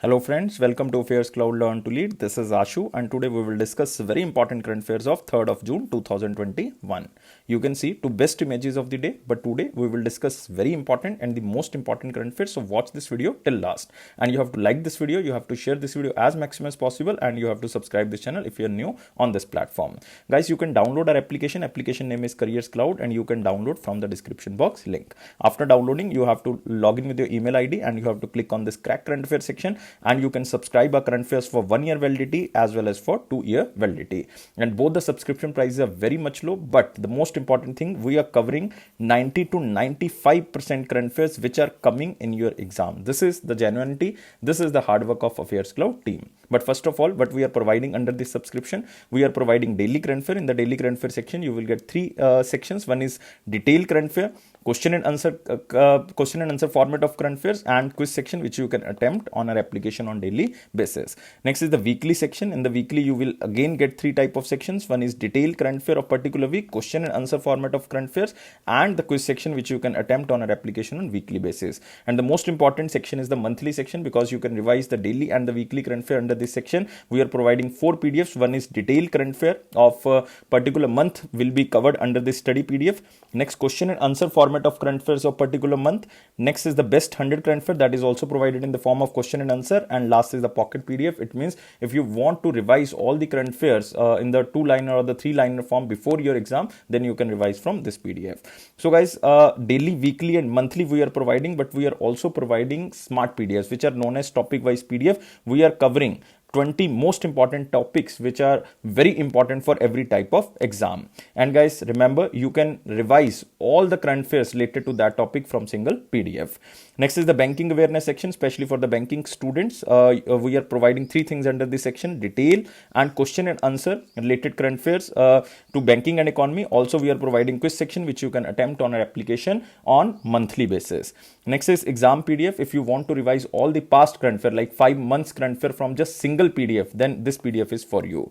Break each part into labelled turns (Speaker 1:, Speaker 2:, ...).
Speaker 1: Hello friends, welcome to Affairs Cloud Learn to Lead. This is Ashu and today we will discuss very important current affairs of 3rd of June 2021. You can see two best images of the day, but today we will discuss very important and the most important current affairs. So watch this video till last, and you have to like this video, you have to share this video as maximum as possible, and you have to subscribe this channel if you are new on this platform. Guys, you can download our application name is Careers Cloud, and you can download from the description box link. After downloading, you have to log in with your email ID and you have to click on this crack current affairs section, and you can subscribe our current affairs for 1 year validity as well as for 2 year validity. And both the subscription prices are very much low, but the most important thing, we are covering 90 to 95% current affairs which are coming in your exam. This is the genuinity, this is the hard work of Affairs Cloud team. But first of all, what we are providing under this subscription, we are providing daily current affair. In the daily current affair section, you will get three sections. One is detailed current affair, question and answer format of current affairs, and quiz section which you can attempt on our application on daily basis. Next is the weekly section. In the weekly, you will again get three type of sections. One is detailed current affair of particular week, question and answer format of current affairs, and the quiz section which you can attempt on our application on weekly basis. And the most important section is the monthly section, because you can revise the daily and the weekly current affair under this section. We are providing 4 PDFs. One is detailed current affair of particular month will be covered under this study PDF. Next, question and answer format of current affairs of particular month. Next is the best 100 current affair, that is also provided in the form of question and answer. And last is the pocket PDF. It means if you want to revise all the current affairs in the 2-liner or the 3-liner form before your exam, then you can revise from this PDF. So guys, daily, weekly and monthly we are providing, but we are also providing smart PDFs which are known as topic wise PDF. We are covering 20 most important topics which are very important for every type of exam. And guys, remember, you can revise all the current affairs related to that topic from single PDF. Next is the banking awareness section, especially for the banking students. We are providing 3 things under this section: detail and question and answer related current affairs to banking and economy. Also, we are providing quiz section which you can attempt on our application on monthly basis. Next is exam PDF. If you want to revise all the past current affair, like 5 months current affair from just single PDF, then this PDF is for you.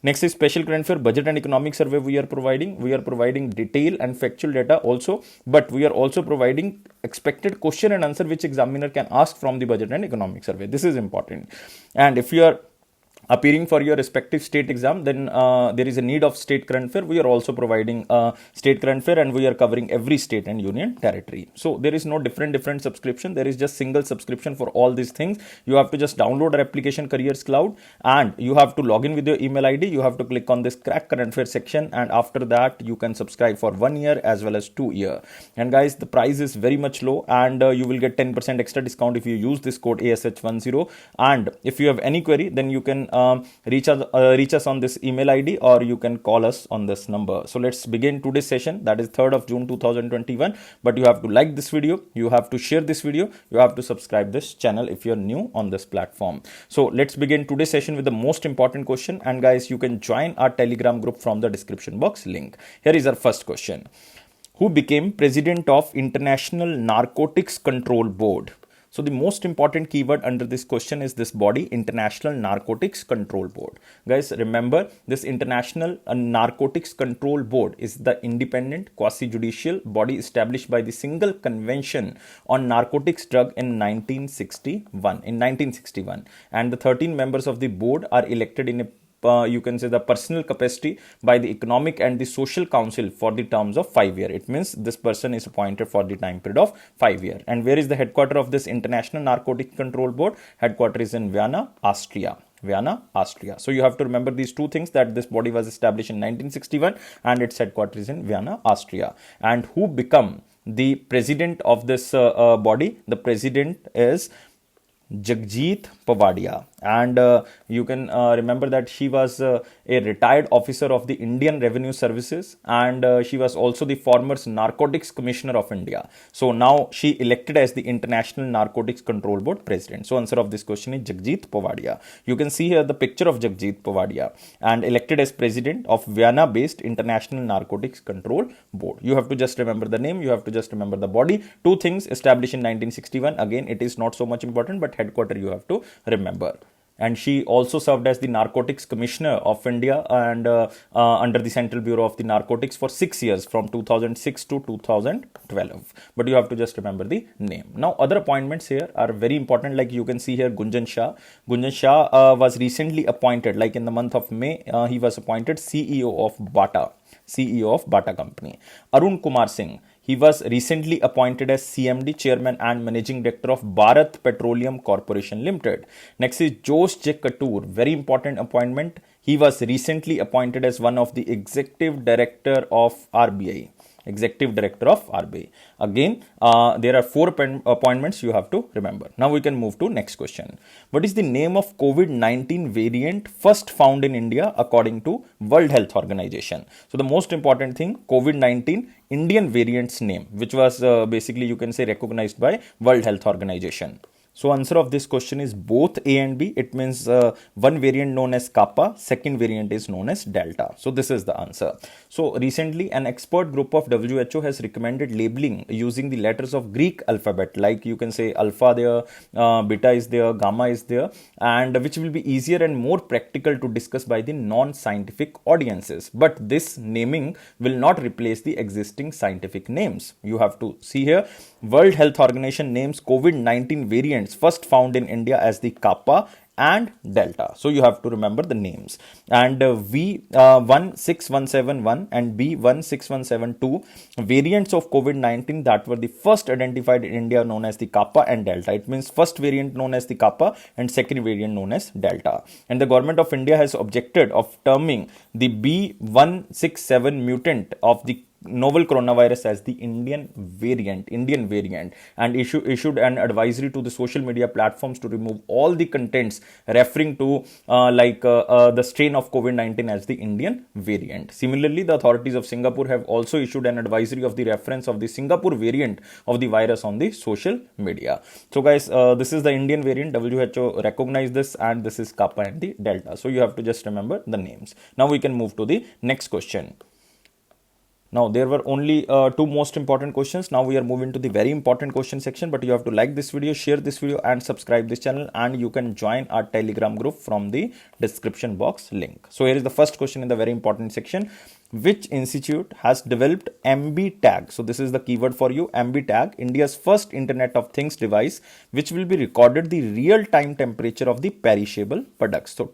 Speaker 1: Next is special current affair budget and economic survey. We are providing detail and factual data also, but we are also providing expected question and answer which examiner can ask from the budget and economic survey. This is important. And if you are appearing for your respective state exam, then there is a need of state current affair. We are also providing state current affair, and we are covering every state and union territory. So there is no different subscription. There is just single subscription for all these things. You have to just download our application Careers Cloud, and you have to log in with your email ID. You have to click on this crack current affair section, and after that you can subscribe for 1 year as well as 2 year. And guys, the price is very much low, and you will get 10% extra discount if you use this code ASH10. And if you have any query, then you can reach us on this email ID, or you can call us on this number. So let's begin today's session, that is 3rd of June 2021. But you have to like this video, you have to share this video, you have to subscribe this channel if you're new on this platform. So let's begin today's session with the most important question. And guys, you can join our Telegram group from the description box link. Here is our first question: who became president of International Narcotics Control Board? So the most important keyword under this question is this body, International Narcotics Control Board. Guys, remember, this International Narcotics Control Board is the independent quasi-judicial body established by the Single Convention on Narcotics Drug in 1961. And the 13 members of the board are elected in a you can say the personal capacity by the Economic and the Social Council for the terms of 5 years. It means this person is appointed for the time period of 5 years. And where is the headquarters of this International Narcotic Control Board? Headquarters is in Vienna, Austria. So you have to remember these 2 things, that this body was established in 1961 and its headquarters is in Vienna, Austria. And who become the president of this body? The president is Jagjit Pavadia. And you can remember that she was a retired officer of the Indian Revenue Services, and she was also the former Narcotics Commissioner of India. So now she elected as the International Narcotics Control Board president. So answer of this question is Jagjit Pavadia. You can see here the picture of Jagjit Pavadia, and elected as president of Vienna based International Narcotics Control Board. You have to just remember the name, you have to just remember the body. 2 things established in 1961. Again, it is not so much important, but headquarter you have to remember. and she also served as the Narcotics Commissioner of India and under the Central Bureau of the Narcotics for 6 years from 2006 to 2012. But you have to just remember the name. Now, other appointments here are very important. Like you can see here, Gunjan Shah. Gunjan Shah was recently appointed, like in the month of May, he was appointed CEO of Bata. CEO of Bata Company. Arun Kumar Singh. He was recently appointed as CMD, Chairman and Managing Director of Bharat Petroleum Corporation Limited. Next is Josh J. Katur. Very important appointment. He was recently appointed as one of the Executive Director of RBI. Executive Director of RBI. Again, there are 4 appointments you have to remember. Now we can move to next question. What is the name of COVID-19 variant first found in India according to World Health Organization? So the most important thing, COVID-19 Indian variant's name, which was basically you can say recognized by World Health Organization. So answer of this question is both A and B. It means one variant known as Kappa, second variant is known as Delta. So this is the answer. So recently an expert group of WHO has recommended labeling using the letters of Greek alphabet, like you can say alpha there, beta is there, gamma is there, and which will be easier and more practical to discuss by the non-scientific audiences. But this naming will not replace the existing scientific names. You have to see here, World Health Organization names COVID-19 variants first found in India as the Kappa and Delta. So you have to remember the names. And V16171 and B16172 variants of COVID-19 that were the first identified in India known as the Kappa and Delta. It means first variant known as the Kappa and second variant known as Delta. And the government of India has objected of terming the B167 mutant of the novel coronavirus as the Indian variant, and issued an advisory to the social media platforms to remove all the contents referring to the strain of COVID-19 as the Indian variant. Similarly, the authorities of Singapore have also issued an advisory of the reference of the Singapore variant of the virus on the social media. So guys, this is the Indian variant. WHO recognized this, and this is Kappa and the Delta. So you have to just remember the names. Now we can move to the next question. Now, there were only 2 most important questions. Now we are moving to the very important question section, but you have to like this video, share this video and subscribe this channel, and you can join our Telegram group from the description box link. So here is the first question in the very important section. Which institute has developed MB Tag? So this is the keyword for you, MB Tag, India's first Internet of Things device, which will be recorded the real-time temperature of the perishable products. So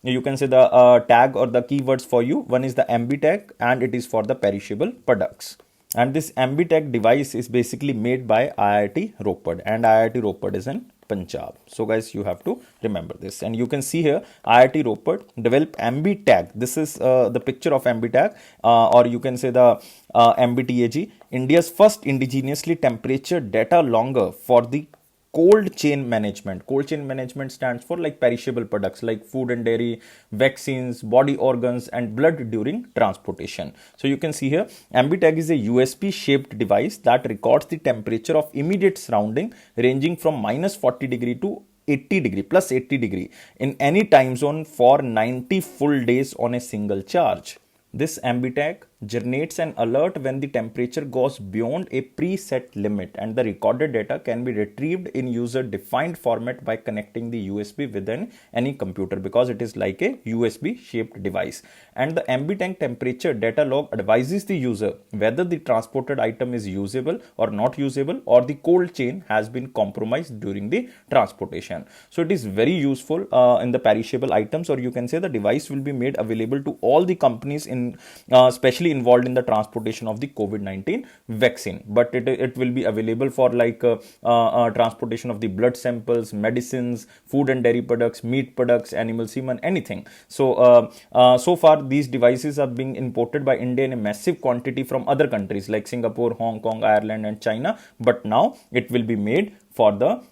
Speaker 1: you can say the tag or the keywords for you. One is the MB Tag, and it is for the perishable products. And this MB Tag device is basically made by IIT Ropar, and IIT Ropar is in Punjab. So guys, you have to remember this. And you can see here, IIT Ropar developed MB Tag. This is the picture of MB Tag, or you can say the MBTAG, India's first indigenously temperature data logger for the cold chain management. Cold chain management stands for like perishable products like food and dairy, vaccines, body organs and blood during transportation. So you can see here, MB Tag is a USB shaped device that records the temperature of immediate surrounding ranging from -40° to 80° plus 80° in any time zone for 90 full days on a single charge. This MB Tag generates an alert when the temperature goes beyond a preset limit, and the recorded data can be retrieved in user defined format by connecting the USB within any computer, because it is like a USB shaped device. And the MB Tag temperature data log advises the user whether the transported item is usable or not usable, or the cold chain has been compromised during the transportation. So it is very useful in the perishable items, or you can say the device will be made available to all the companies in especially involved in the transportation of the COVID-19 vaccine. But it will be available for like transportation of the blood samples, medicines, food and dairy products, meat products, animal semen, anything. So so far these devices are being imported by India in a massive quantity from other countries like Singapore, Hong Kong, Ireland and China. But now it will be made for the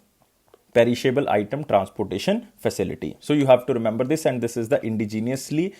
Speaker 1: perishable item transportation facility. So you have to remember this, and this is the indigenously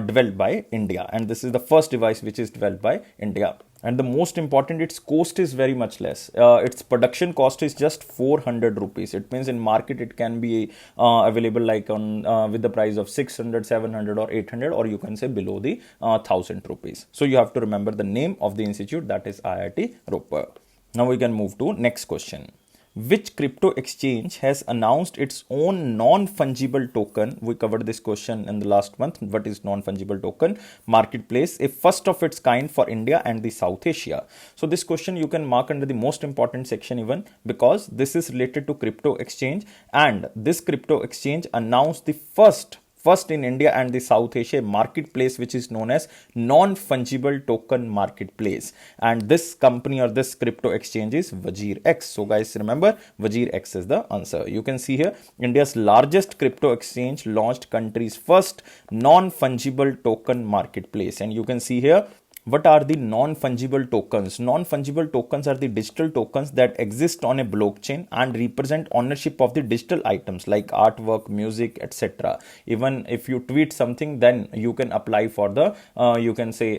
Speaker 1: developed by India, and this is the first device which is developed by India. And the most important, its cost is very much less. Its production cost is just 400 rupees. It means in market it can be available like on with the price of 600, 700 or 800, or you can say below the 1000 rupees. So you have to remember the name of the institute, that is IIT Ropar. Now we can move to next question. Which crypto exchange has announced its own non-fungible token? We covered this question in the last month. What is non-fungible token? Marketplace, a first of its kind for India and the South Asia. So this question you can mark under the most important section even, because this is related to crypto exchange, and this crypto exchange announced the first in India and the South Asia marketplace which is known as non-fungible token marketplace, and this company or this crypto exchange is WazirX. So guys, remember, WazirX is the answer. You can see here, India's largest crypto exchange launched country's first non-fungible token marketplace, and you can see here, what are the non-fungible tokens? Non-fungible tokens are the digital tokens that exist on a blockchain and represent ownership of the digital items like artwork, music, etc. Even if you tweet something, then you can apply for the, you can say,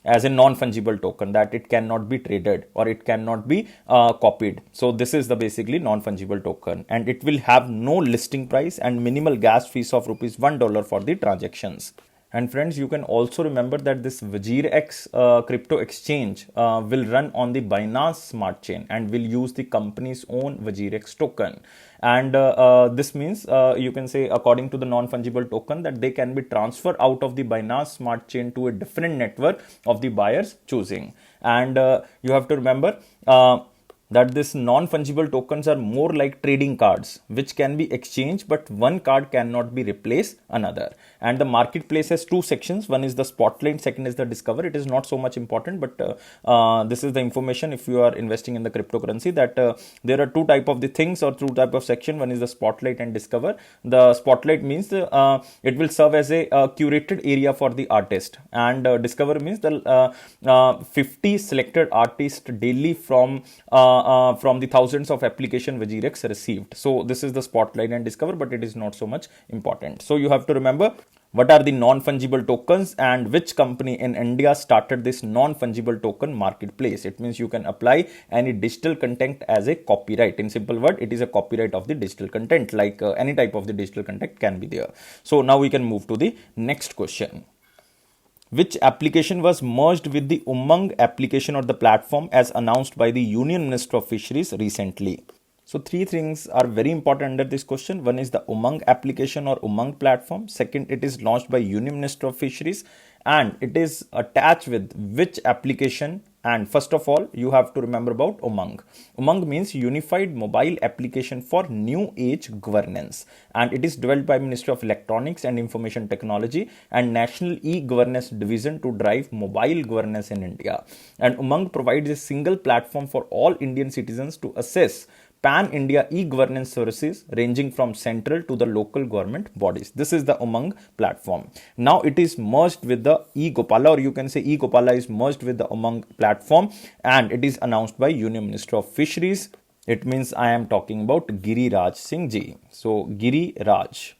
Speaker 1: as a non-fungible token, that it cannot be traded or it cannot be copied. So this is the basically non-fungible token, and it will have no listing price and minimal gas fees of ₹1 for the transactions. And friends, you can also remember that this WazirX crypto exchange will run on the Binance Smart Chain and will use the company's own WazirX token. And this means, you can say, according to the non-fungible token, that they can be transferred out of the Binance Smart Chain to a different network of the buyer's choosing. And you have to remember that this non-fungible tokens are more like trading cards which can be exchanged, but one card cannot be replaced another. And the marketplace has two sections. One is the spotlight, second is the discover. It is not so much important, but this is the information if you are investing in the cryptocurrency, that there are two type of the things or two type of section. One is the spotlight and discover. The spotlight means it will serve as a curated area for the artist, and discover means the 50 selected artists daily from the thousands of application WazirX received. So this is the spotlight and discover, but it is not so much important. So you have to remember, what are the non-fungible tokens and which company in India started this non-fungible token marketplace? It means you can apply any digital content as a copyright. In simple word, it is a copyright of the digital content, like any type of the digital content can be there. So now we can move to the next question. Which application was merged with the Umang application or the platform as announced by the Union Minister of Fisheries recently? So three things are very important under this question. One is the Umang application or Umang platform. Second, it is launched by Union Minister of Fisheries, and it is attached with which application? And first of all, you have to remember about Umang. Umang means Unified Mobile Application for New Age Governance, and it is developed by Ministry of Electronics and Information Technology and National E-Governance Division to drive mobile governance in India. And Umang provides a single platform for all Indian citizens to access pan-India e-governance services ranging from central to the local government bodies. This is the Umang platform. Now it is merged with the eGopala, or you can say eGopala is merged with the Umang platform, and it is announced by Union Minister of Fisheries. It means I am talking about Giriraj Singh Ji. So Giriraj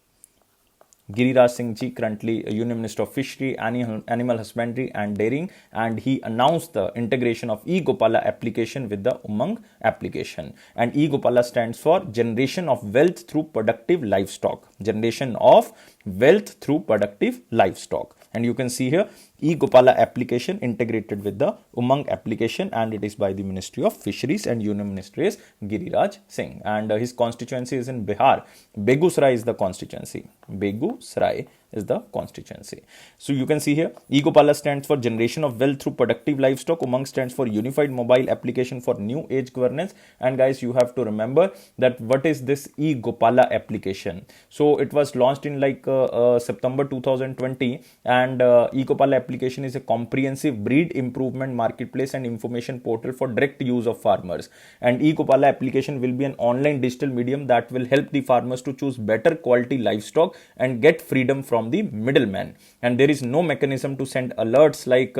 Speaker 1: Singh Ji, currently Union Minister of Fishery, Animal Husbandry and Dairying, and he announced the integration of eGopala application with the Umang application. And eGopala stands for Generation of Wealth Through Productive Livestock. Generation of Wealth Through Productive Livestock. And you can see here, eGopala application integrated with the Umang application, and it is by the Ministry of Fisheries, and Union Minister is Giriraj Singh, and his constituency is in Bihar. Begusarai is the constituency. Begusarai is the constituency. So you can see here, eGopala stands for Generation of Wealth Through Productive Livestock. Umang stands for Unified Mobile Application for New Age Governance. And guys, you have to remember that what is this eGopala application. So it was launched in like September 2020, and eGopala application is a comprehensive breed improvement marketplace and information portal for direct use of farmers. And eGopala application will be an online digital medium that will help the farmers to choose better quality livestock and get freedom from the middleman. And there is no mechanism to send alerts like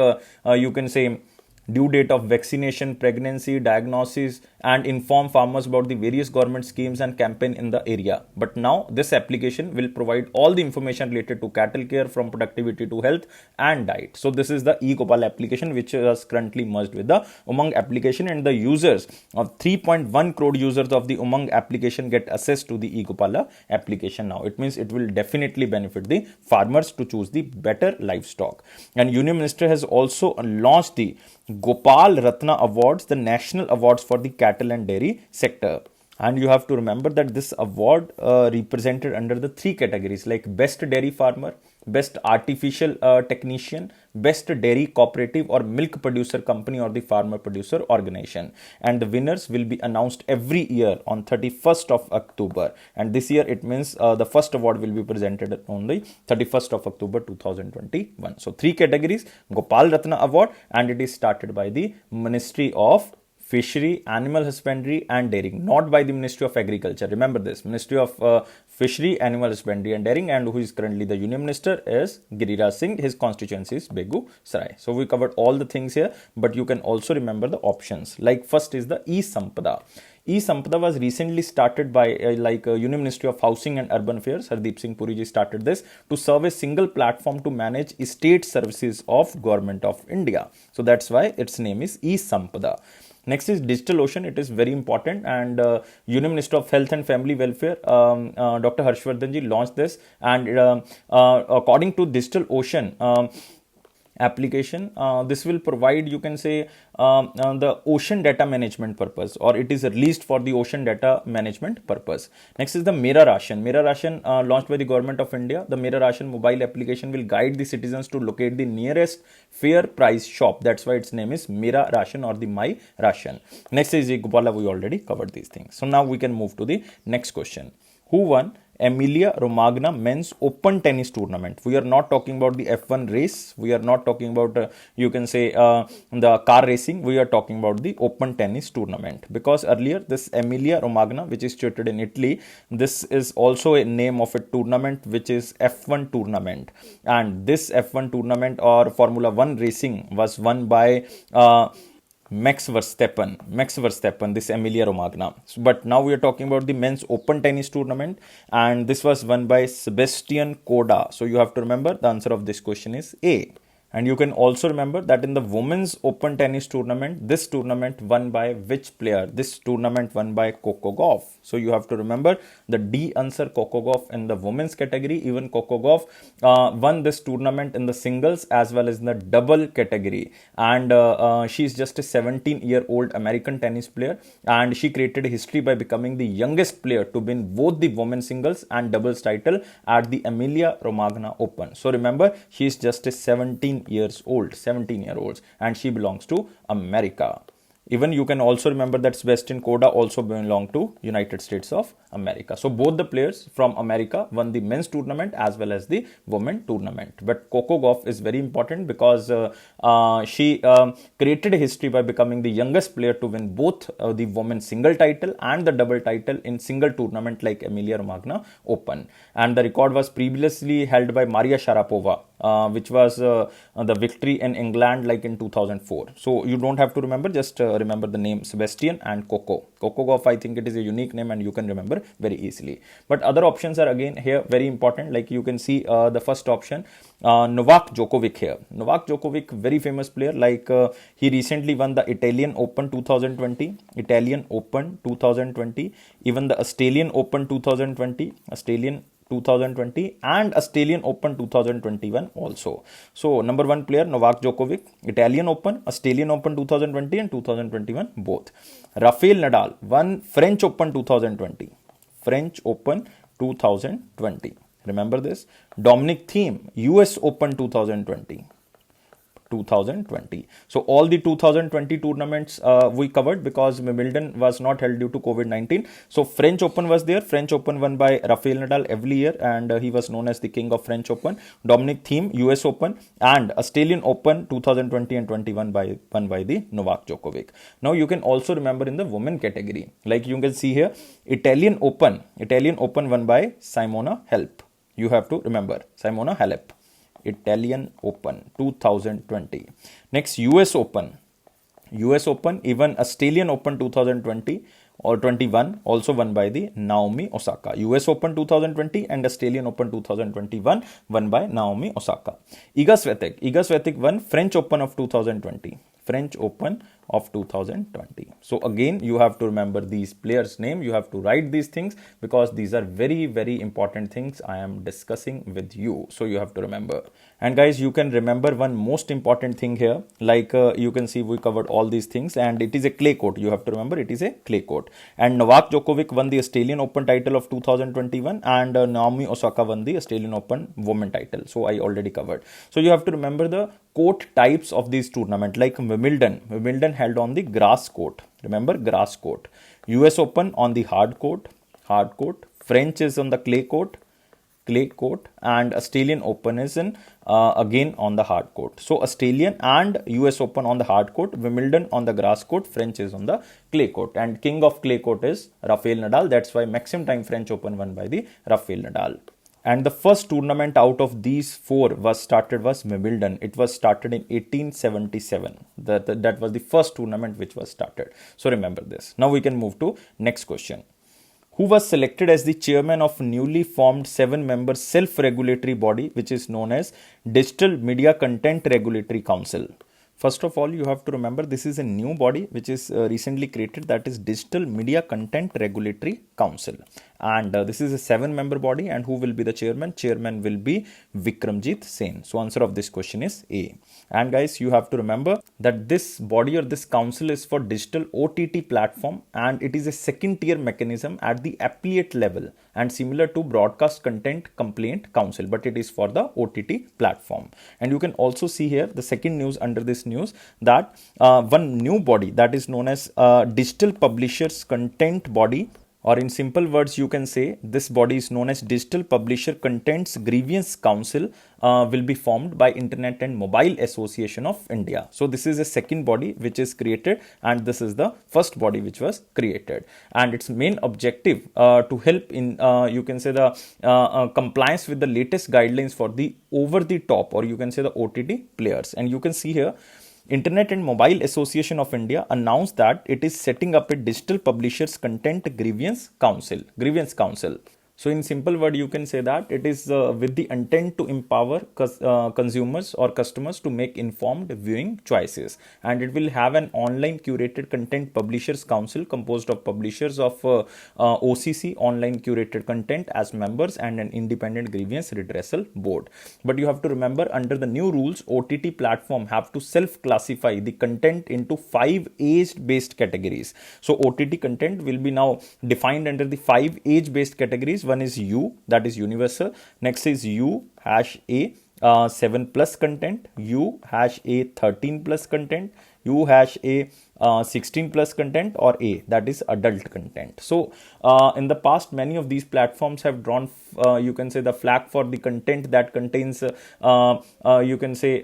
Speaker 1: you can say due date of vaccination, pregnancy, diagnosis, and inform farmers about the various government schemes and campaign in the area. But now this application will provide all the information related to cattle care from productivity to health and diet. So this is the eGopala application which is currently merged with the Umang application, and the users of 3.1 crore users of the Umang application get access to the eGopala application now. It means it will definitely benefit the farmers to choose the better livestock. And Union Minister has also launched the Gopal Ratna Awards, the national awards for the cattle and dairy sector. And you have to remember that this award represented under the three categories like best dairy farmer, best artificial technician, best dairy cooperative or milk producer company or the farmer producer organization. And the winners will be announced every year on 31st of October, and this year it means the first award will be presented on the 31st of October 2021. So three categories: Gopal Ratna award, and it is started by the Ministry of Fishery, Animal Husbandry and Dairying, not by the Ministry of Agriculture. Remember this, Ministry of Fishery, Animal Husbandry and Dairying, and who is currently the Union Minister is Giriraj Singh. His constituency is Begusarai. So we covered all the things here, but you can also remember the options. Like first is the E-Sampada. E-Sampada was recently started by Union Ministry of Housing and Urban Affairs. Hardeep Singh Puri ji started this to serve a single platform to manage state services of Government of India. So that's why its name is E-Sampada. Next is Digital Ocean. It is very important, and Union Minister of Health and Family Welfare, Dr. Harshvardhan ji launched this, and according to Digital Ocean application, this will provide, you can say, the ocean data management purpose, or it is released for the ocean data management purpose. Next is the Mera Ration. Mera Ration launched by the Government of India. The Mera Ration mobile application will guide the citizens to locate the nearest fair price shop. That's why its name is Mera Ration or the My Ration. Next is the Gopala. We already covered these things. So now we can move to the next question. Who won Emilia Romagna Men's Open Tennis Tournament? We are not talking about the F1 race. We are not talking about, you can say, the car racing. We are talking about the Open Tennis Tournament. Because earlier, this Emilia Romagna, which is situated in Italy, this is also a name of a tournament, which is F1 tournament. And this F1 tournament or Formula 1 racing was won by Max Verstappen, this Emilia Romagna. But now we are talking about the men's open tennis tournament, and this was won by Sebastian Korda. So you have to remember the answer of this question is A. And you can also remember that in the women's open tennis tournament, this tournament won by which player? This tournament won by Coco Gauff. So you have to remember the D answer, Coco Gauff, in the women's category. Even Coco Gauff won this tournament in the singles as well as in the double category. And she is just a 17-year-old American tennis player, and she created history by becoming the youngest player to win both the women's singles and doubles title at the Emilia Romagna Open. So remember, she is just a 17 years old, and she belongs to America. Even you can also remember that Sebastian Korda also belonged to United States of America. So both the players from America won the men's tournament as well as the women tournament. But Coco Gauff is very important because she created history by becoming the youngest player to win both the women's single title and the double title in single tournament like Emilia Romagna Open. And the record was previously held by Maria Sharapova, which was the victory in England like in 2004. So you don't have to remember, just remember the name Sebastian and Coco Gauff. I think it is a unique name and you can remember very easily. But other options are again here very important. Like you can see the first option, Novak Djokovic here. Novak Djokovic, very famous player. Like he recently won the Italian Open 2020, even the Australian Open 2020, and Australian Open 2021 also. So number one player Novak Djokovic, Italian Open, Australian Open 2020 and 2021 both. Rafael Nadal won French Open 2020. Remember this. Dominic Thiem, US Open 2020. So all the 2020 tournaments we covered because Wimbledon was not held due to COVID-19. So French Open was there. French Open won by Rafael Nadal every year, and he was known as the king of French Open. Dominic Thiem, US Open, and Australian Open 2020 and 21 won by the Novak Djokovic. Now you can also remember in the women category, like you can see here, Italian Open won by Simona Halep. You have to remember Simona Halep. Italian Open 2020. Next, US Open, even Australian Open 2020 or 21 also won by the Naomi Osaka. US Open 2020 and Australian Open 2021 won by Naomi Osaka. Iga Swiatek won French Open of 2020. of 2020. So again, you have to remember these players' name. You have to write these things because these are very, very important things I am discussing with you. So you have to remember. And guys, you can remember one most important thing here. Like you can see, we covered all these things, and it is a clay court. You have to remember it is a clay court. And Novak Djokovic won the Australian Open title of 2021, and Naomi Osaka won the Australian Open women title. So I already covered. So you have to remember the court types of these tournament, like Wimbledon. Wimbledon held on the grass court. Remember, grass court. US Open on the hard court. Hard court. French is on the clay court. Clay court. And Australian Open is in again on the hard court. So Australian and US Open on the hard court, Wimbledon on the grass court, French is on the clay court. And king of clay court is Rafael Nadal. That's why maximum time French Open won by the Rafael Nadal. And the first tournament out of these four was Wimbledon. It was started in 1877. That was the first tournament which was started. So remember this. Now we can move to next question. Who was selected as the chairman of newly formed 7-member self-regulatory body which is known as Digital Media Content Regulatory Council? First of all, you have to remember this is a new body which is recently created, that is Digital Media Content Regulatory Council. And this is a 7-member body, and who will be the chairman? Chairman will be Vikramjit Sen. So answer of this question is A. And guys, you have to remember that this body or this council is for digital OTT platform, and it is a second tier mechanism at the appellate level and similar to broadcast content complaint council, but it is for the OTT platform. And you can also see here the second news under this news that one new body that is known as Digital Publishers Content Body, or in simple words you can say this body is known as Digital Publisher Contents Grievance Council, will be formed by Internet and Mobile Association of India. So this is a second body which is created, and this is the first body which was created, and its main objective to help in you can say the compliance with the latest guidelines for the over the top, or you can say the OTT players. And you can see here Internet and Mobile Association of India announced that it is setting up a Digital Publishers Content Grievance Council. So in simple word, you can say that it is with the intent to empower consumers or customers to make informed viewing choices. And it will have an online curated content publishers council composed of publishers of OCC, online curated content, as members, and an independent grievance redressal board. But you have to remember, under the new rules, OTT platform have to self-classify the content into 5 age-based categories. So OTT content will be now defined under the 5 age-based categories. One is U, that is universal. Next is U-A 7 plus content, U-A 13 plus content, U-A 16 plus content, or A, that is adult content. So in the past, many of these platforms have drawn you can say the flag for the content that contains you can say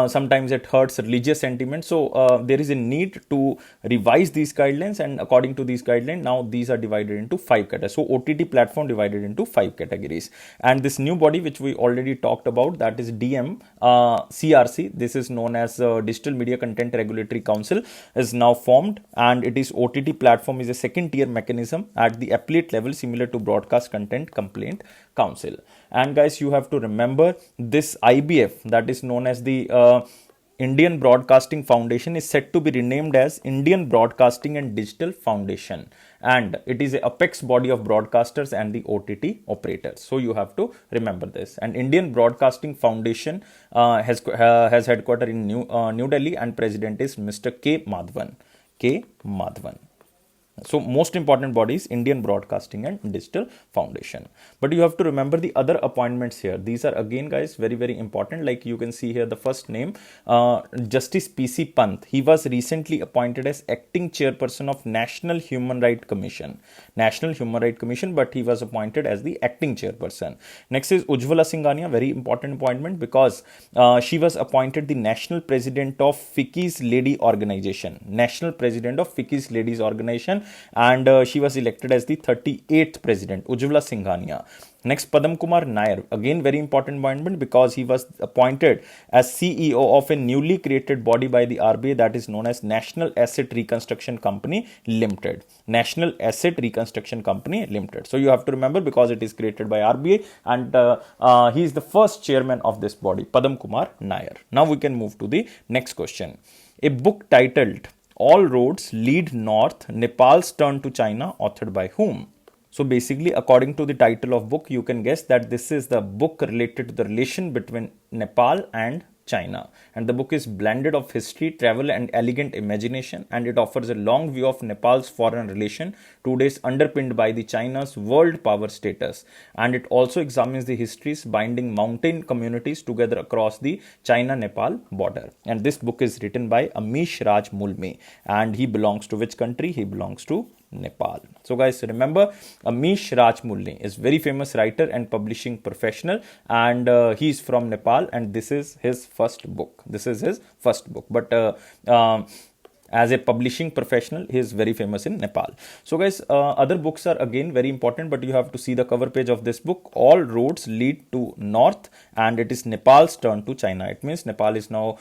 Speaker 1: sometimes it hurts religious sentiment. So there is a need to revise these guidelines, and according to these guidelines, now these are divided into 5 categories. So OTT platform divided into 5 categories. And this new body which we already talked about, that is DMCRC, this is known as Digital Media Content Regulatory Council, is now formed, and it is OTT platform is a second tier mechanism at the appellate level similar to Broadcast Content Complaint Council. And guys, you have to remember this IBF, that is known as the Indian Broadcasting Foundation, is set to be renamed as Indian Broadcasting and Digital Foundation, and it is a apex body of broadcasters and the OTT operators. So you have to remember this. And Indian Broadcasting Foundation has headquarters in New Delhi, and president is Mr. K. Madhavan. So most important bodies, Indian Broadcasting and Digital Foundation. But you have to remember the other appointments here. These are again, guys, very, very important. Like you can see here the first name, Justice P.C. Pant. He was recently appointed as acting chairperson of National Human Rights Commission. But he was appointed as the acting chairperson. Next is Ujjwala Singhania, very important appointment because she was appointed the national president of FICCI's Lady Organization. And she was elected as the 38th president, Ujjwala Singhania. Next, Padam Kumar Nair, again very important appointment because he was appointed as CEO of a newly created body by the RBI, that is known as National Asset Reconstruction Company Limited. So you have to remember because it is created by RBI, and he is the first chairman of this body, Padam Kumar Nair. Now we can move to the next question. A book titled All Roads Lead North, Nepal's Turn to China, authored by whom? So basically, according to the title of book, you can guess that this is the book related to the relation between Nepal and China. And the book is blended of history, travel and elegant imagination, and it offers a long view of Nepal's foreign relation, today underpinned by the China's world power status. And it also examines the histories binding mountain communities together across the China-Nepal border. And this book is written by Amish Raj Mulme, and he belongs to which country? He belongs to Nepal. So guys, remember Amish Rajmulli is very famous writer and publishing professional, and he's from Nepal, and this is his first book. But as a publishing professional, he is very famous in Nepal. So guys, other books are again very important, but you have to see the cover page of this book. All roads lead to north, and it is Nepal's turn to China. It means Nepal is now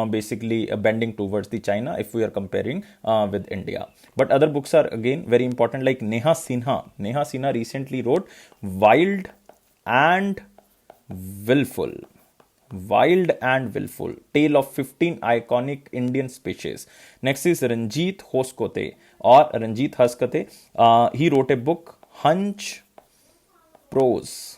Speaker 1: basically bending towards the China if we are comparing with India. But other books are again very important, like Neha Sinha. Neha Sinha recently wrote Wild and Willful. Wild and Willful, Tale of 15 Iconic Indian Species. Next is Ranjit Hoskote or Ranjit Haskate. He wrote a book, Hunch Prose.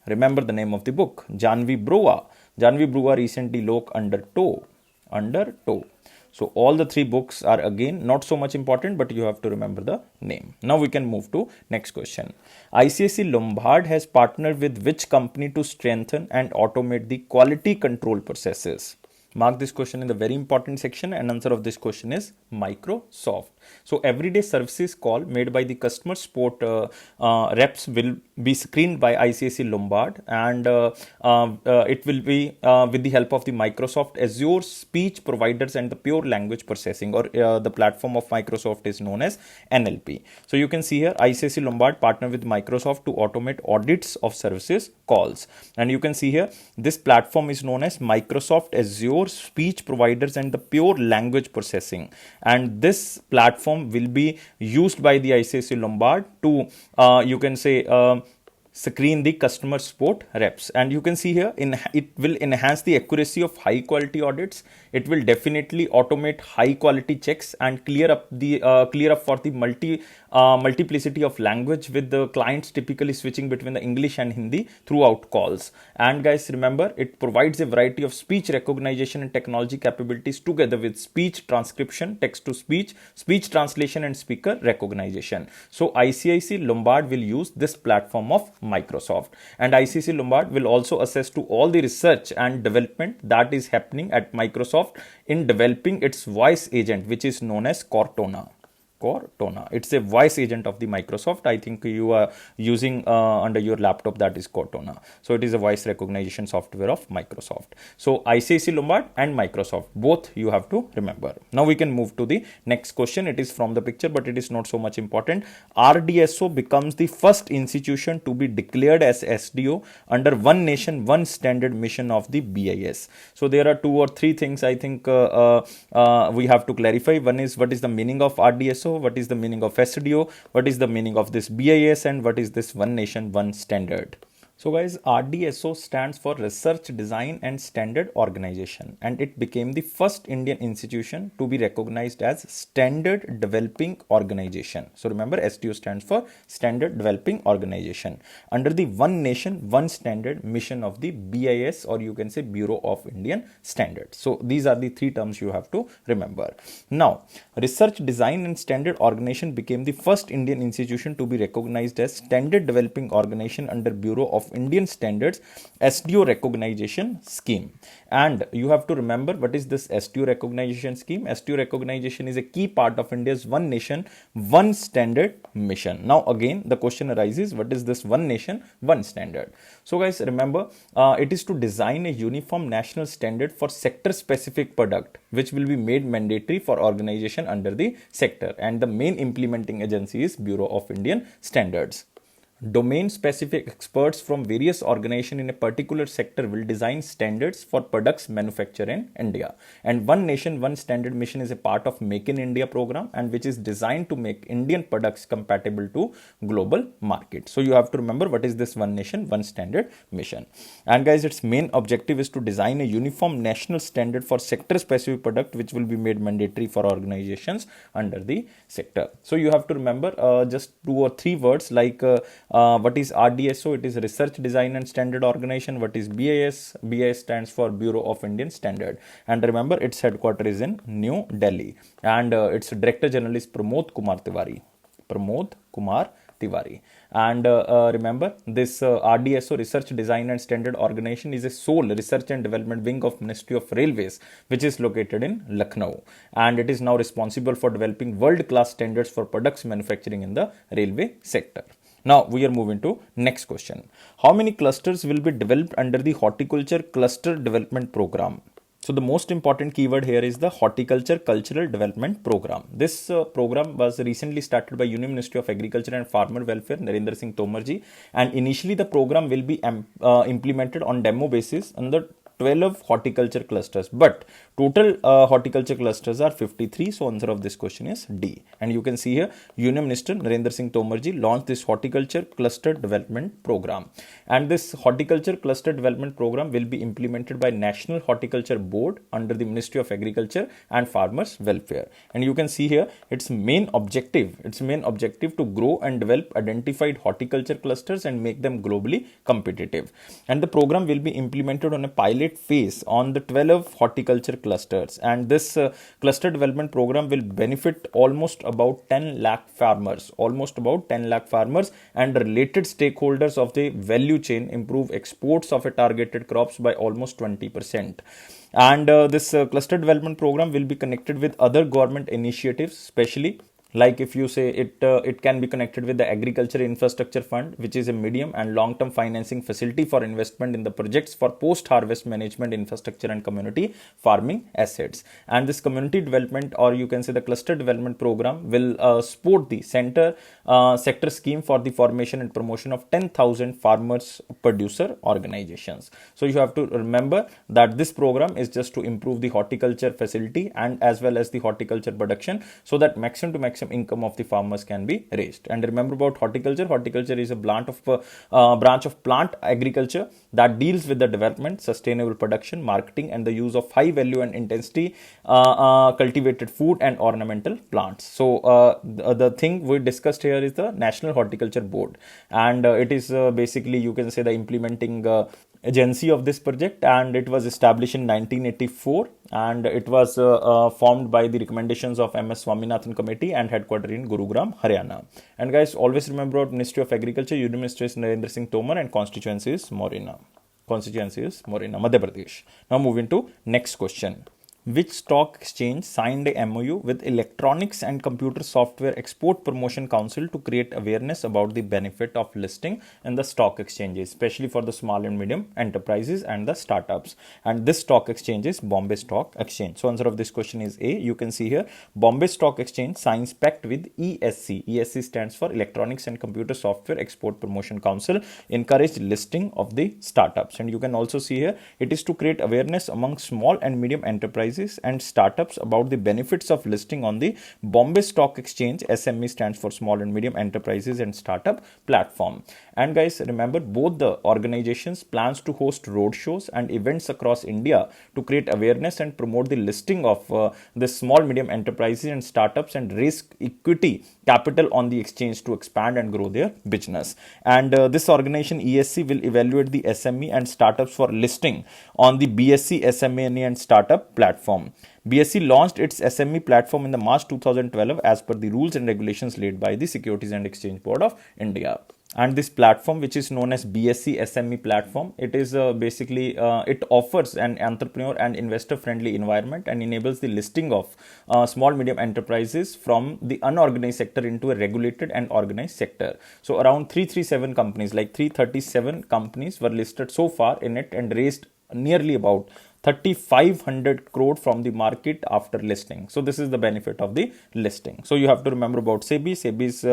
Speaker 1: Remember the name of the book, Janvi Brua. Janvi Brua recently Lok Under Toe. So all the three books are again not so much important, but you have to remember the name. Now we can move to next question. ICICI Lombard has partnered with which company to strengthen and automate the quality control processes? Mark this question in the very important section, and answer of this question is Microsoft. So everyday services call made by the customer support reps will be screened by ICICI Lombard, and it will be with the help of the Microsoft Azure speech providers and the pure language processing, or the platform of Microsoft is known as NLP. So you can see here ICICI Lombard partner with Microsoft to automate audits of services calls, and you can see here this platform is known as Microsoft Azure speech providers and the pure language processing, and this platform will be used by the ICICI Lombard to you can say screen the customer support reps. And you can see here it will enhance the accuracy of high quality audits. It will definitely automate high quality checks and clear up for the multiplicity of language, with the clients typically switching between the English and Hindi throughout calls. And guys, remember, it provides a variety of speech recognition and technology capabilities together with speech transcription, text to speech, speech translation and speaker recognition. So ICICI Lombard will use this platform of Microsoft, and ICICI Lombard will also assess to all the research and development that is happening at Microsoft in developing its voice agent, which is known as Cortana. It's a voice agent of the Microsoft. I think you are using under your laptop, that is Cortana. So it is a voice recognition software of Microsoft. So ICICI Lombard and Microsoft, both you have to remember. Now we can move to the next question. It is from the picture, but it is not so much important. RDSO becomes the first institution to be declared as SDO under One Nation, One Standard mission of the BIS. So there are two or three things I think we have to clarify. One is, what is the meaning of RDSO? What is the meaning of SDO? What is the meaning of this BIS? And what is this One Nation, One Standard? So guys, RDSO stands for Research Design and Standard Organization, and it became the first Indian institution to be recognized as Standard Developing Organization. So remember, SDO stands for Standard Developing Organization under the One Nation, One Standard mission of the BIS, or you can say Bureau of Indian Standards. So these are the three terms you have to remember. Now, Research Design and Standard Organization became the first Indian institution to be recognized as Standard Developing Organization under Bureau of Indian Standards SDO recognition scheme. And you have to remember, what is this SDO recognition scheme? SDO recognition is a key part of India's One Nation, One Standard mission. Now again, the question arises, what is this One Nation, One Standard? So guys, remember, it is to design a uniform national standard for sector specific product, which will be made mandatory for organization under the sector, and the main implementing agency is Bureau of Indian Standards. Domain-specific experts from various organizations in a particular sector will design standards for products manufactured in India. And One Nation, One Standard mission is a part of Make in India program, and which is designed to make Indian products compatible to global market. So you have to remember what is this One Nation, One Standard mission. And guys, its main objective is to design a uniform national standard for sector-specific product, which will be made mandatory for organizations under the sector. So you have to remember just 2 or 3 words like what is RDSO? It is Research Design and Standard Organization. What is BIS? BIS stands for Bureau of Indian Standard. And remember, its headquarters is in New Delhi. And its Director General is Pramod Kumar Tiwari. Pramod Kumar Tiwari. And remember, this RDSO, Research Design and Standard Organization, is a sole research and development wing of Ministry of Railways, which is located in Lucknow. And it is now responsible for developing world-class standards for products manufacturing in the railway sector. Now we are moving to next question. How many clusters will be developed under the Horticulture Cluster Development Program? So the most important keyword here is the Horticulture Cultural Development Program. This program was recently started by Union Ministry of Agriculture and Farmer Welfare, Narendra Singh Tomar ji, and initially the program will be implemented on demo basis under 12 horticulture clusters, but total horticulture clusters are 53. So answer of this question is D. And you can see here Union Minister Narendra Singh Tomar ji launched this Horticulture Cluster Development Program, and this Horticulture Cluster Development Program will be implemented by National Horticulture Board under the Ministry of Agriculture and Farmers Welfare. And you can see here its main objective to grow and develop identified horticulture clusters and make them globally competitive. And the program will be implemented on a pilot phase on the 12 horticulture clusters, and this cluster development program will benefit almost about 10 lakh farmers and related stakeholders of the value chain, improve exports of a targeted crops by almost 20%. And this cluster development program will be connected with other government initiatives, especially like if you say it can be connected with the Agriculture Infrastructure Fund, which is a medium and long-term financing facility for investment in the projects for post-harvest management infrastructure and community farming assets. And this community development, or you can say the cluster development program, will support the sector scheme for the formation and promotion of 10,000 farmers producer organizations. So you have to remember that this program is just to improve the horticulture facility and as well as the horticulture production, so that maximum to maximum income of the farmers can be raised. And remember about horticulture. Horticulture is a branch of plant agriculture that deals with the development, sustainable production, marketing, and the use of high value and intensity cultivated food and ornamental plants. So the thing we discussed here is the National Horticulture Board, and it is basically, you can say, the implementing agency of this project, and it was established in 1984, and it was formed by the recommendations of MS Swaminathan Committee and headquartered in Gurugram, Haryana. And guys, always remember about Ministry of Agriculture, Union Minister is Narendra Singh Tomar, and constituency is Morena, Madhya Pradesh. Now moving to next question. Which stock exchange signed a MOU with Electronics and Computer Software Export Promotion Council to create awareness about the benefit of listing in the stock exchanges, especially for the small and medium enterprises and the startups? And this stock exchange is Bombay Stock Exchange. So answer of this question is A. You can see here Bombay Stock Exchange signs pact with ESC. ESC stands for Electronics and Computer Software Export Promotion Council, encourage listing of the startups. And you can also see here it is to create awareness among small and medium enterprises and startups about the benefits of listing on the Bombay Stock Exchange. SME stands for Small and Medium Enterprises and Startup platform. And guys, remember, both the organizations plans to host roadshows and events across India to create awareness and promote the listing of the small medium enterprises and startups and raise equity capital on the exchange to expand and grow their business. And this organization ESC will evaluate the SME and startups for listing on the BSE SME and Startup platform. BSE launched its SME platform in the March 2012 as per the rules and regulations laid by the Securities and Exchange Board of India. And this platform, which is known as BSE SME platform, it is basically it offers an entrepreneur and investor friendly environment and enables the listing of small medium enterprises from the unorganized sector into a regulated and organized sector. So around 337 companies, like 337 companies were listed so far in it and raised nearly about 3,500 crore from the market after listing. So this is the benefit of the listing. So you have to remember about SEBI. SEBI's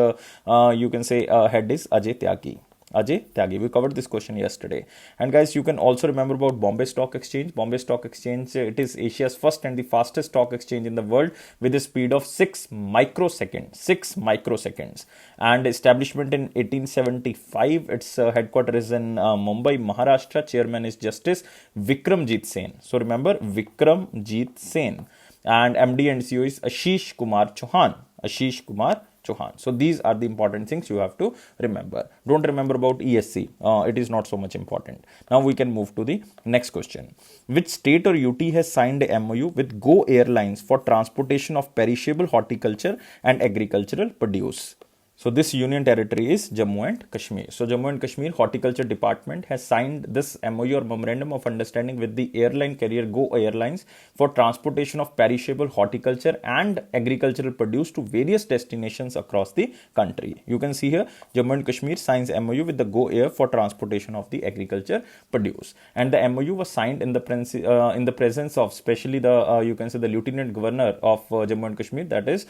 Speaker 1: you can say head is Ajay Tyagi. Ajay Tyagi. We covered this question yesterday. And guys, you can also remember about Bombay Stock Exchange. Bombay Stock Exchange, it is Asia's first and the fastest stock exchange in the world with a speed of 6 microseconds. 6 microseconds. And establishment in 1875. Its headquarters is in Mumbai, Maharashtra. Chairman is Justice Vikramjit Sen. So remember, Vikramjit Sen. And MD and CEO is Ashish Kumar Chauhan. Ashish Kumar Chauhan. So these are the important things you have to remember. Don't remember about ESC. It is not so much important. Now we can move to the next question. Which state or UT has signed a MOU with Go Airlines for transportation of perishable horticulture and agricultural produce? So this union territory is Jammu and Kashmir. So Jammu and Kashmir Horticulture Department has signed this MOU or Memorandum of Understanding with the airline carrier Go Airlines for transportation of perishable horticulture and agricultural produce to various destinations across the country. You can see here Jammu and Kashmir signs MOU with the Go Air for transportation of the agriculture produce. And the MOU was signed in the presence of especially the you can say the Lieutenant Governor of Jammu and Kashmir, that is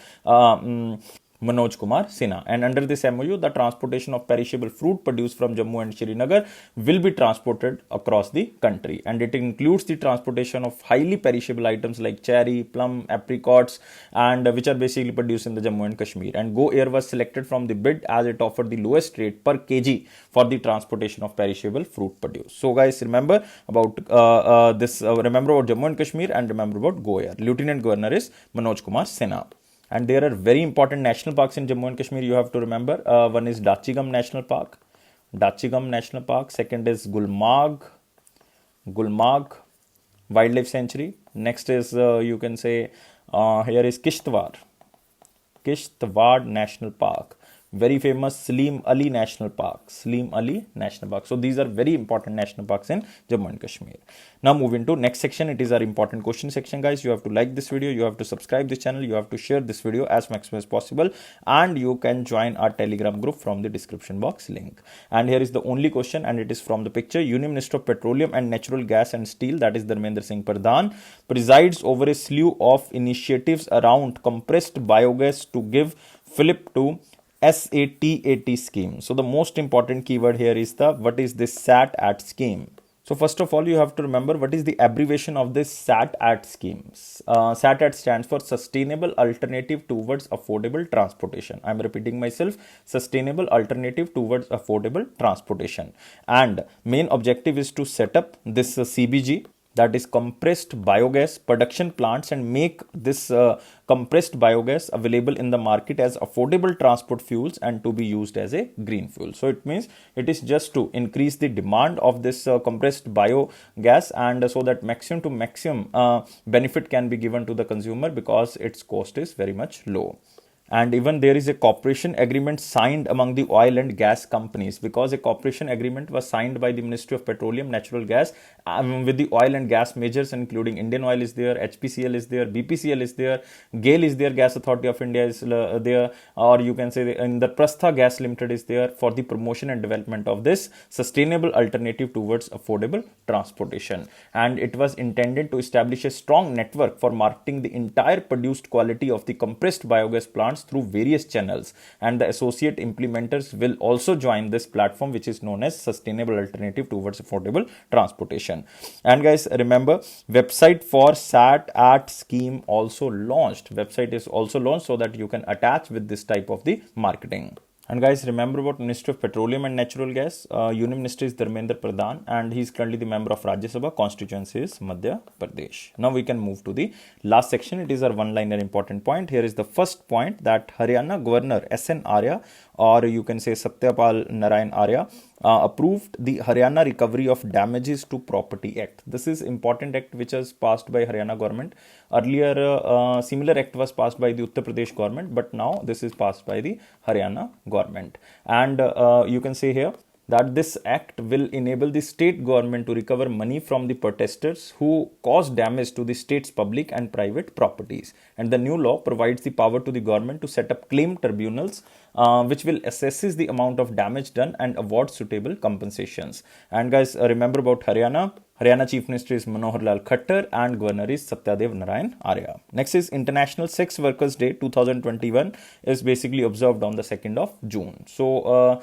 Speaker 1: Manoj Kumar Sinha. And under this MOU, the transportation of perishable fruit produced from Jammu and Srinagar will be transported across the country. And it includes the transportation of highly perishable items like cherry, plum, apricots, and which are basically produced in the Jammu and Kashmir. And Go Air was selected from the bid as it offered the lowest rate per kg for the transportation of perishable fruit produced. So guys, remember about remember about Jammu and Kashmir and remember about Go Air. Lieutenant Governor is Manoj Kumar Sinha. And there are very important national parks in Jammu and Kashmir. You have to remember. One is Dachigam National Park. Dachigam National Park. Second is Gulmarg Wildlife Sanctuary. Next is you can say here is Kishtwar National Park. Very famous Salim Ali National Park. So these are very important national parks in Jammu and Kashmir. Now moving to next section. It is our important question section, guys. You have to like this video. You have to subscribe this channel. You have to share this video as maximum as possible. And you can join our Telegram group from the description box link. And here is the only question, and it is from the picture. Union Minister of Petroleum and Natural Gas and Steel, that is Dharmendra Singh Pradhan, presides over a slew of initiatives around compressed biogas to give fillip to SAT-AT scheme. So the most important keyword here is what is this SAT-AT scheme? So first of all, you have to remember what is the abbreviation of this SAT-AT schemes. SAT-AT stands for Sustainable Alternative Towards Affordable Transportation. I am repeating myself, Sustainable Alternative Towards Affordable Transportation. And main objective is to set up this CBG, that is compressed biogas production plants, and make this compressed biogas available in the market as affordable transport fuels and to be used as a green fuel. So it means it is just to increase the demand of this compressed biogas, and so that maximum to maximum benefit can be given to the consumer because its cost is very much low. And even there is a cooperation agreement signed among the oil and gas companies, because a cooperation agreement was signed by the Ministry of Petroleum, Natural Gas with the oil and gas majors, including Indian Oil is there, HPCL is there, BPCL is there, GAIL is there, Gas Authority of India is there, or you can say Indraprastha Gas Limited is there, for the promotion and development of this sustainable alternative towards affordable transportation. And it was intended to establish a strong network for marketing the entire produced quality of the compressed biogas plants through various channels, and the associate implementers will also join this platform, which is known as Sustainable Alternative Towards Affordable Transportation. And guys, remember, website for SAT-AT scheme also launched. Website is also launched so that you can attach with this type of the marketing. And guys, remember about Ministry of Petroleum and Natural Gas. Union Minister is Dharmendra Pradhan, and he is currently the member of Rajya Sabha. Constituency is Madhya Pradesh. Now we can move to the last section. It is our one-liner important point. Here is the first point, that Haryana Governor S.N. Arya, or you can say Satyapal Narayan Arya, approved the Haryana Recovery of Damages to Property Act. This is important act which was passed by Haryana government. Earlier, similar act was passed by the Uttar Pradesh government, but now this is passed by the Haryana government. And you can say here that this act will enable the state government to recover money from the protesters who caused damage to the state's public and private properties. And the new law provides the power to the government to set up claim tribunals which will assesses the amount of damage done and award suitable compensations. And guys, remember about Haryana. Haryana Chief Minister is Manohar Lal Khattar and Governor is Satyadev Narayan Arya. Next is International Sex Workers Day 2021 is basically observed on the 2nd of June. So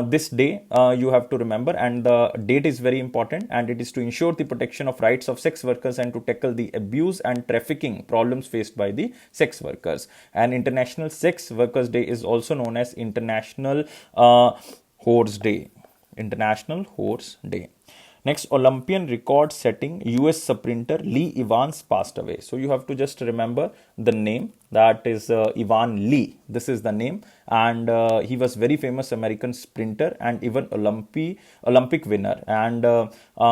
Speaker 1: this day you have to remember, and the date is very important, and it is to ensure the protection of rights of sex workers and to tackle the abuse and trafficking problems faced by the sex workers. And International Sex Workers Day is also known as International Horse Day. International Horse Day. Next, Olympian record setting US sprinter Lee Evans passed away. So you have to just remember the name, that is Ivan Lee. This is the name, and he was very famous American sprinter and even Olympic winner, and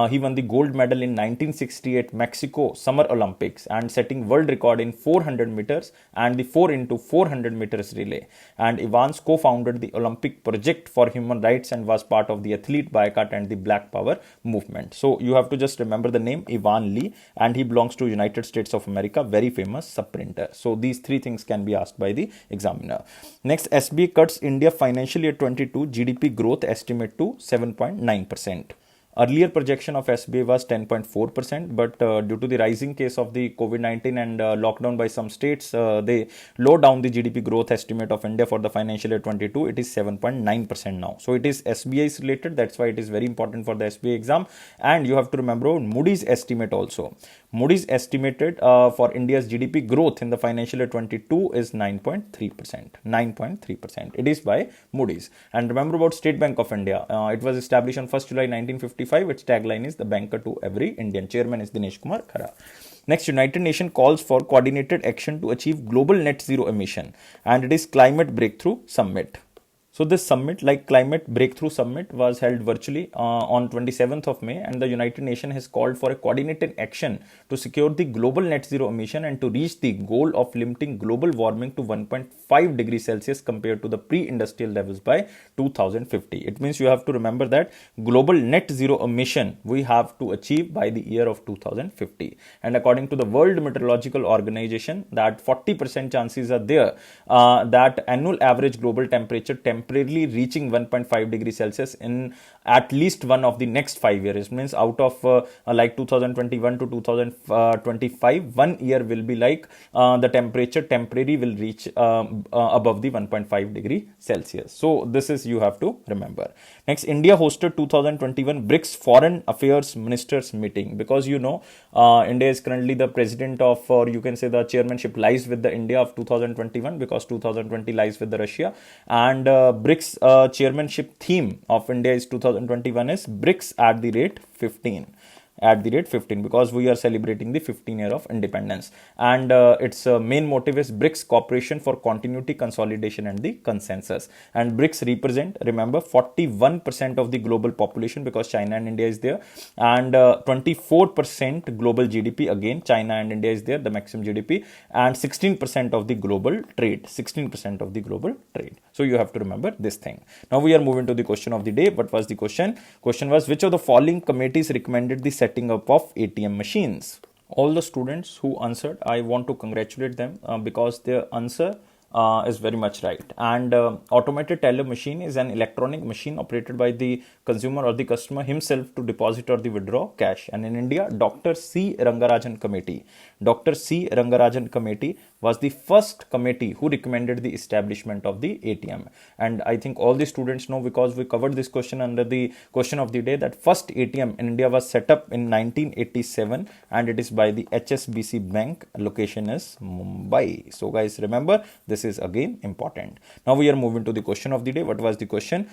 Speaker 1: he won the gold medal in 1968 Mexico Summer Olympics and setting world record in 400 meters and the 4 into 400 meters relay. And Evans co-founded the Olympic Project for Human Rights and was part of the athlete boycott and the Black Power movement. So you have to just remember the name Ivan Lee, and he belongs to United States of America, very famous sprinter. So these three things can be asked by the examiner. Next, SBI cuts India financial year 22 GDP growth estimate to 7.9%. Earlier projection of SBI was 10.4%, but due to the rising case of the COVID-19 and lockdown by some states, they lowered down the GDP growth estimate of India for the financial year 22. It is 7.9% now. So it is SBI's related. That's why it is very important for the SBI exam. And you have to remember Moody's estimate also. Moody's estimated for India's GDP growth in the financial year 22 is 9.3%. 9.3%. It is by Moody's. And remember about State Bank of India. It was established on 1st July 1950. Its tagline is the banker to every Indian. Chairman is Dinesh Kumar Khara. Next, United Nations calls for coordinated action to achieve global net zero emission, and it is Climate Breakthrough Summit. So this summit, like Climate Breakthrough Summit, was held virtually on 27th of May, and the United Nations has called for a coordinated action to secure the global net zero emission and to reach the goal of limiting global warming to 1.5 degrees Celsius compared to the pre-industrial levels by 2050. It means you have to remember that global net zero emission we have to achieve by the year of 2050. And according to the World Meteorological Organization, that 40% chances are there that annual average global temperature temporarily reaching 1.5 degrees Celsius in at least one of the next 5 years. It means out of like 2021 to 2025, 1 year will be like the temperature temporarily will reach above the 1.5 degree Celsius. So this is you have to remember. Next, India hosted 2021 BRICS Foreign Affairs Ministers meeting, because you know India is currently the president of, or you can say the chairmanship lies with the India of 2021, because 2020 lies with the Russia, and BRICS chairmanship theme of India is 2021 is BRICS at the rate 15. At the rate 15, because we are celebrating the 15 year of independence, and its main motive is BRICS cooperation for continuity, consolidation and the consensus. And BRICS represent, remember, 41% of the global population, because China and India is there, and 24% global GDP, again China and India is there, the maximum GDP, and 16% of the global trade. 16% of the global trade. So you have to remember this thing. Now we are moving to the question of the day. What was the question? Question was, which of the following committees recommended the setting up of ATM machines? All the students who answered, I want to congratulate them because their answer is very much right. And automated teller machine is an electronic machine operated by the consumer or the customer himself to deposit or the withdraw cash. And in India, Dr. C. Rangarajan Committee. Dr. C. Rangarajan Committee was the first committee who recommended the establishment of the ATM. And I think all the students know, because we covered this question under the question of the day, that first ATM in India was set up in 1987, and it is by the HSBC Bank. Location is Mumbai. So guys, remember, this is again important. Now we are moving to the question of the day. What was the question?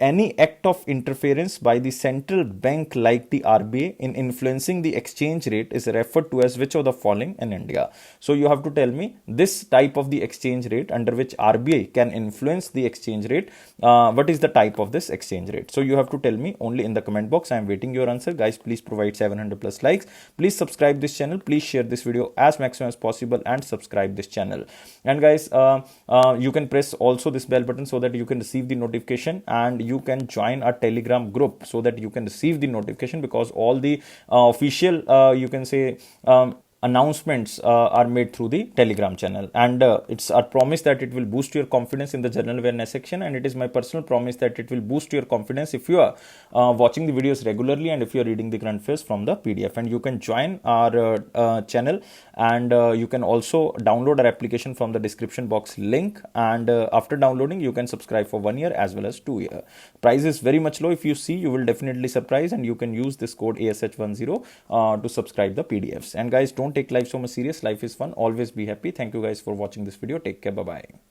Speaker 1: Any act of interference by the central bank like the RBI in influencing the exchange rate is referred to as which of the following in India? So you have to tell me this type of the exchange rate under which RBI can influence the exchange rate. What is the type of this exchange rate? So you have to tell me only in the comment box. I am waiting your answer. Guys, please provide 700 plus likes. Please subscribe this channel. Please share this video as maximum as possible and subscribe this channel. And guys, you can press also this bell button so that you can receive the notification, and you can join our Telegram group so that you can receive the notification, because all the official you can say announcements are made through the Telegram channel, and it's our promise that it will boost your confidence in the general awareness section, and it is my personal promise that it will boost your confidence if you are watching the videos regularly and if you are reading the current affairs from the PDF. And you can join our channel, and you can also download our application from the description box link, and after downloading you can subscribe for 1 year as well as 2 year. Price is very much low. If you see, you will definitely surprise, and you can use this code ASH10 to subscribe the PDFs. And guys, don't take life so much serious. Life is fun. Always be happy. Thank you guys for watching this video. Take care. Bye bye.